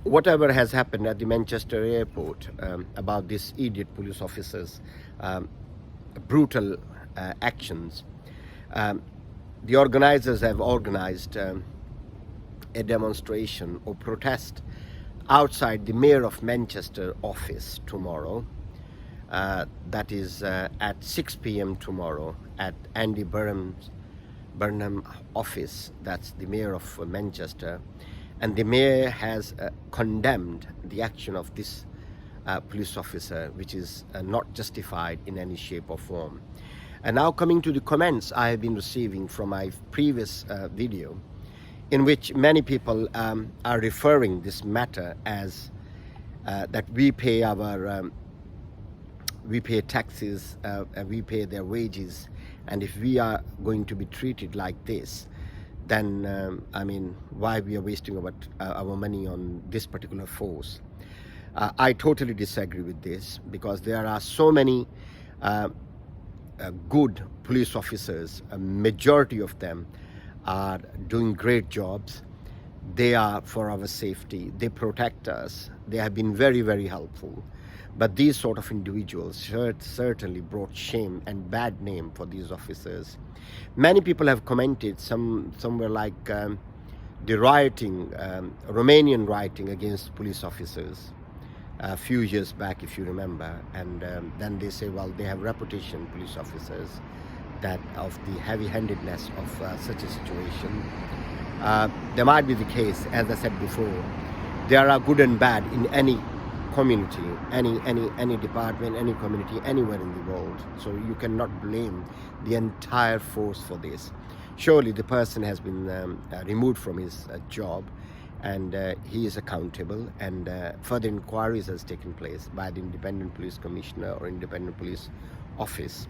whatever has happened at the Manchester airport about these idiot police officers' brutal actions, the organizers have organized a demonstration or protest outside the Mayor of Manchester office tomorrow. That is at 6 p.m. tomorrow at Andy Burnham office. That's the Mayor of Manchester. And the Mayor has condemned the action of this police officer, which is not justified in any shape or form. And now coming to the comments I have been receiving from my previous video, in which many people are referring this matter as that we pay taxes, we pay their wages, and if we are going to be treated like this, then I mean, why we are wasting our money on this particular force? I totally disagree with this, because there are so many good police officers. A majority of them are doing great jobs. They are for our safety. They protect us. They have been very, very helpful. But these sort of individuals certainly brought shame and bad name for these officers. Many people have commented, somewhere like the rioting, Romanian rioting against police officers a few years back, if you remember, and then they say, well, they have reputation, police officers, that of the heavy-handedness of such a situation. There might be the case, as I said before. There are good and bad in any community, any department, any community, anywhere in the world. So you cannot blame the entire force for this. Surely the person has been removed from his job, and he is accountable, and further inquiries has taken place by the Independent Police Commissioner or Independent Police Office.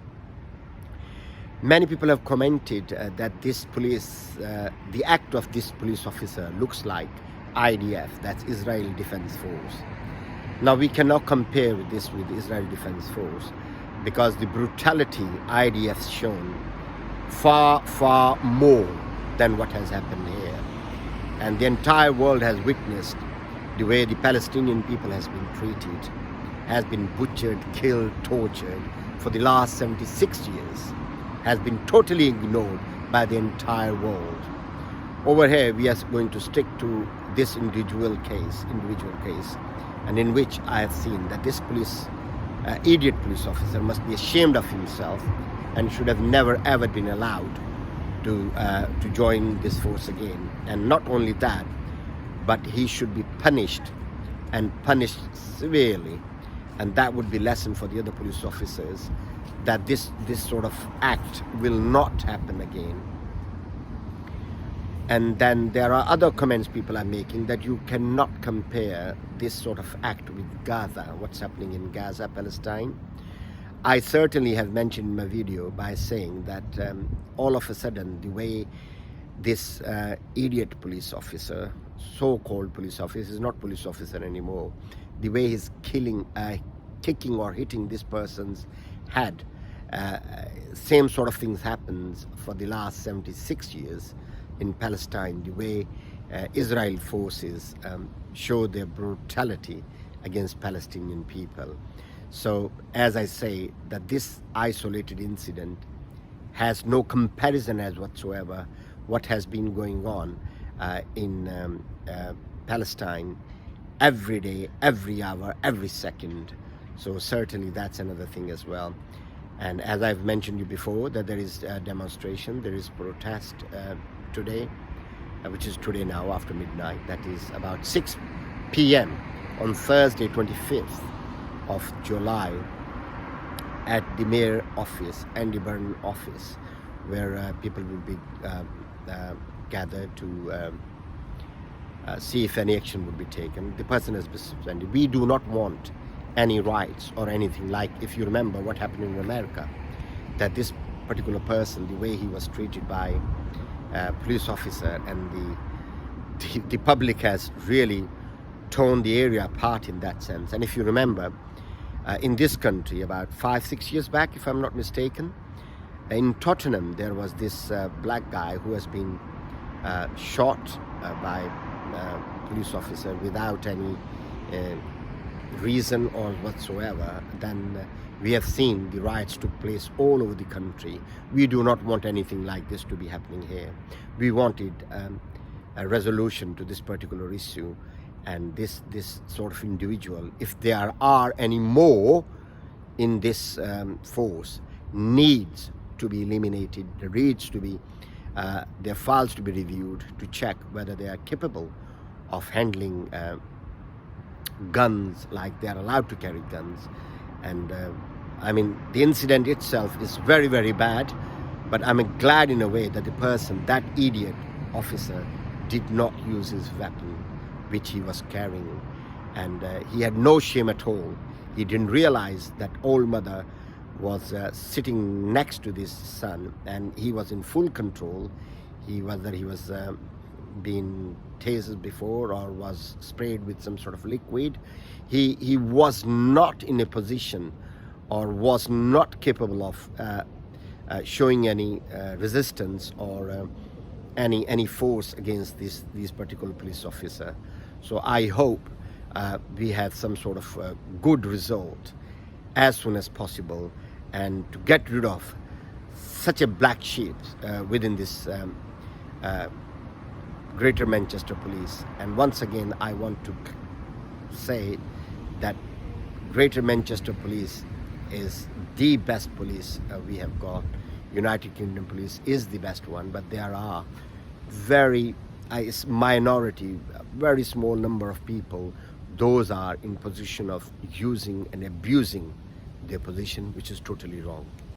Many people have commented that this police, the act of this police officer looks like IDF, that's Israel Defense Force. Now we cannot compare this with the Israel Defense Force, because the brutality IDF has shown far, far more than what has happened here. And the entire world has witnessed the way the Palestinian people has been treated, has been butchered, killed, tortured for the last 76 years, has been totally ignored by the entire world. Over here, we are going to stick to this individual case, and in which I have seen that this idiot police officer must be ashamed of himself and should have never ever been allowed to join this force again. And not only that, but he should be punished, and punished severely. And that would be lesson for the other police officers, that this sort of act will not happen again. And then there are other comments people are making, that you cannot compare this sort of act with Gaza, what's happening in Gaza, Palestine. I certainly have mentioned in my video by saying that all of a sudden, the way this idiot police officer, so-called police officer, is not police officer anymore, the way he's kicking or hitting this person's head, same sort of things happens for the last 76 years in Palestine, the way Israel forces show their brutality against Palestinian people. So, as I say, that this isolated incident has no comparison as whatsoever what has been going on in Palestine every day, every hour, every second. So certainly that's another thing as well. And as I've mentioned you before, that there is a demonstration, there is protest today, which is today now after midnight. That is about 6 p.m. on Thursday, 25th of July, at the Mayor office, Andy Burnham office, where people will be gathered to see if any action would be taken. The person has been suspended. We do not want any riots or anything, like, if you remember what happened in America, that this particular person, the way he was treated by a police officer, and the public has really torn the area apart in that sense. And if you remember, in this country about 5-6 years back, if I'm not mistaken, in Tottenham, there was this black guy who has been shot by police officer without any reason or whatsoever, then we have seen the riots took place all over the country. We do not want anything like this to be happening here. We wanted a resolution to this particular issue, and this sort of individual, if there are any more in this force, needs to be eliminated. There needs to be their files to be reviewed to check whether they are capable of handling guns, like they are allowed to carry guns. And I mean, the incident itself is very, very bad, but I'm glad in a way that the person, that idiot officer, did not use his weapon which he was carrying, and he had no shame at all. He didn't realize that old mother was sitting next to this son, and he was in full control. Whether he was been tasered before or was sprayed with some sort of liquid, he was not in a position or was not capable of showing any resistance or any force against this particular police officer. So I hope we have some sort of good result as soon as possible, and to get rid of such a black sheep within this Greater Manchester Police. And once again, I want to say that Greater Manchester Police is the best police we have got. United Kingdom Police is the best one, but there are very minority, a very small number of people, those are in position of using and abusing their position, which is totally wrong.